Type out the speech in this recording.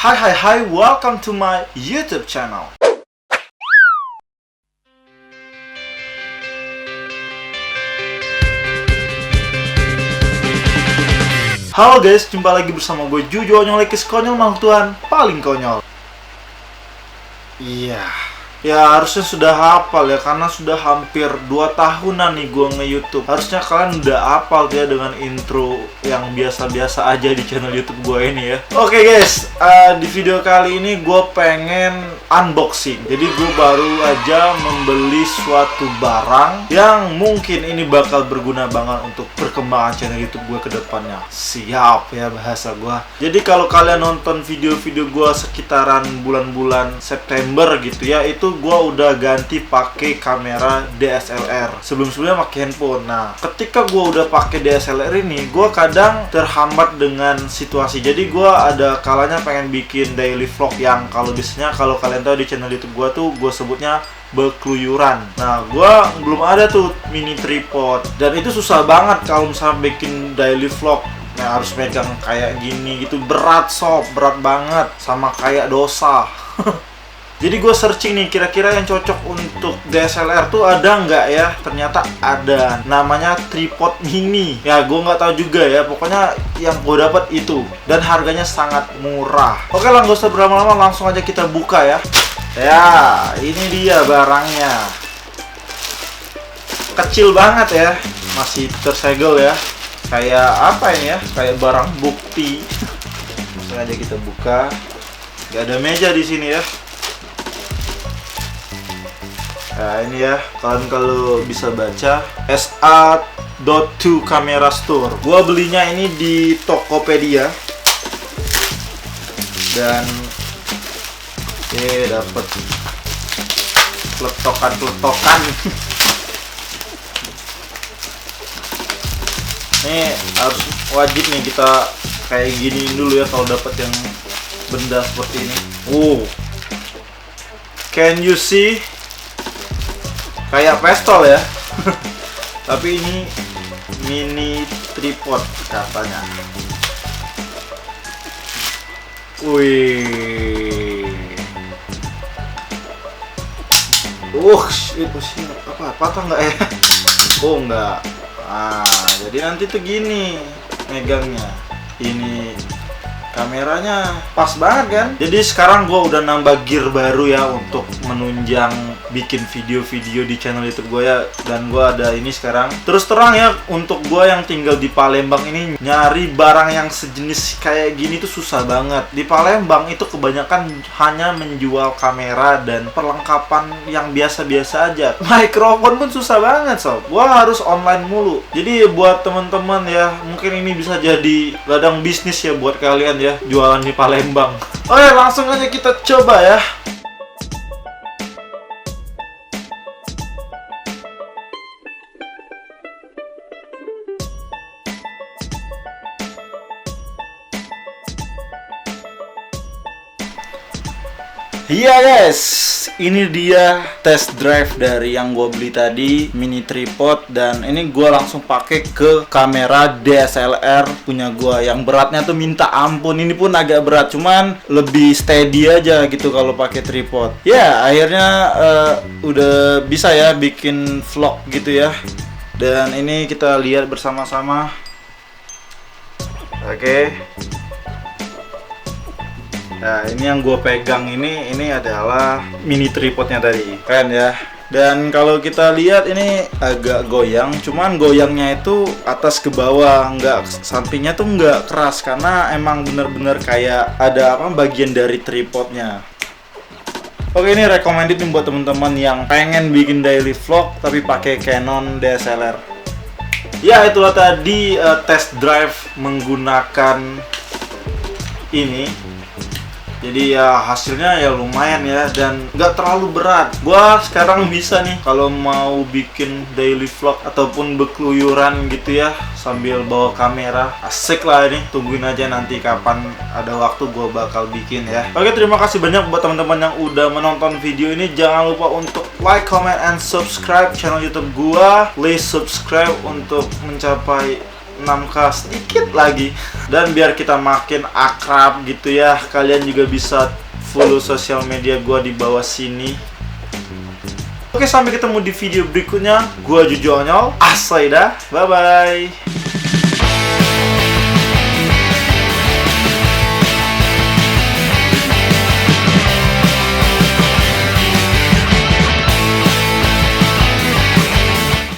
Hi, welcome to my YouTube channel. Halo guys, jumpa lagi bersama gue Jujo Nyolekis, konyol makhluk Tuhan paling konyol. Ya harusnya sudah hafal ya, karena sudah hampir 2 tahunan nih gue nge-YouTube. Harusnya kalian udah hafal ya dengan intro yang biasa-biasa aja di channel YouTube gue ini ya. Oke guys, di video kali ini gue pengen unboxing. Jadi gue baru aja membeli suatu barang yang mungkin ini bakal berguna banget untuk perkembangan channel YouTube gue ke depannya. Siap ya bahasa gue. Jadi kalau kalian nonton video-video gue sekitaran bulan-bulan September gitu ya, itu gue udah ganti pakai kamera DSLR. Sebelum-sebelumnya pakai handphone. Nah, ketika gue udah pakai DSLR ini, gue kadang terhambat dengan situasi. Jadi gue ada kalanya pengen bikin daily vlog yang kalau biasanya kalau kalian tahu di channel YouTube gue tuh gue sebutnya berkeluyuran. Nah, gue belum ada tuh mini tripod dan itu susah banget kalau misalnya bikin daily vlog. Nah, harus megang kayak gini gitu, berat sob, berat banget, sama kayak dosa. Jadi gue searching nih, kira-kira yang cocok untuk DSLR tuh ada nggak ya? Ternyata ada, namanya tripod mini. Ya gue nggak tahu juga ya, pokoknya yang gue dapat itu dan harganya sangat murah. Oke lah, nggak usah berlama-lama, langsung aja kita buka ya. Ya, ini dia barangnya. Kecil banget ya, masih tersegel ya. Kayak apa ini ya? Kayak barang bukti. Langsung aja kita buka. Gak ada meja di sini ya. Nah ini ya, kalian kalau bisa baca SA.2 Camera Store. Gua belinya ini di Tokopedia. Dan dapat peletokan. Ini harus wajib nih kita kayak gini dulu ya kalau dapat yang benda seperti ini. Can you see? Kayak pistol ya. Tapi ini mini tripod katanya. Wih. Itu sih apa? Patah nggak ya? Oh nggak. Jadi nanti tuh gini megangnya. Ini kameranya pas banget kan. Jadi sekarang gue udah nambah gear baru ya untuk menunjang bikin video-video di channel YouTube gue ya. Dan gue ada ini sekarang. Terus terang ya, untuk gue yang tinggal di Palembang ini, nyari barang yang sejenis kayak gini tuh susah banget. Di Palembang itu kebanyakan hanya menjual kamera dan perlengkapan yang biasa-biasa aja. Mikrofon pun susah banget sob. Gue harus online mulu. Jadi buat teman-teman ya, mungkin ini bisa jadi ladang bisnis ya buat kalian ya, jualan di Palembang. Oke, langsung aja kita coba ya. Iya guys, ini dia test drive dari yang gue beli tadi, mini tripod. Dan ini gue langsung pakai ke kamera DSLR punya gue yang beratnya tuh minta ampun. Ini pun agak berat, cuman lebih steady aja gitu kalau pakai tripod. Ya akhirnya udah bisa ya bikin vlog gitu ya. Dan ini kita lihat bersama-sama. Oke. Nah ini yang gue pegang ini adalah mini tripodnya tadi, keren ya. Dan kalau kita lihat ini agak goyang, cuman goyangnya itu atas ke bawah, nggak sampingnya tuh nggak keras karena emang bener-bener kayak ada bagian dari tripodnya. Oke, ini recommended nih buat teman-teman yang pengen bikin daily vlog tapi pakai Canon DSLR. Ya itulah tadi test drive menggunakan ini. Jadi ya hasilnya ya lumayan ya, dan nggak terlalu berat. Gua sekarang bisa nih kalau mau bikin daily vlog ataupun berkeluyuran gitu ya sambil bawa kamera. Asik lah ini. Tungguin aja nanti kapan ada waktu gua bakal bikin ya. Oke, terima kasih banyak buat teman-teman yang udah menonton video ini. Jangan lupa untuk like, comment, and subscribe channel YouTube gua. Please subscribe untuk mencapai 6K sedikit lagi. Dan biar kita makin akrab gitu ya, kalian juga bisa follow sosial media gua di bawah sini. Oke, sampai ketemu di video berikutnya. Gua Juju Onyol, asai dah, bye bye.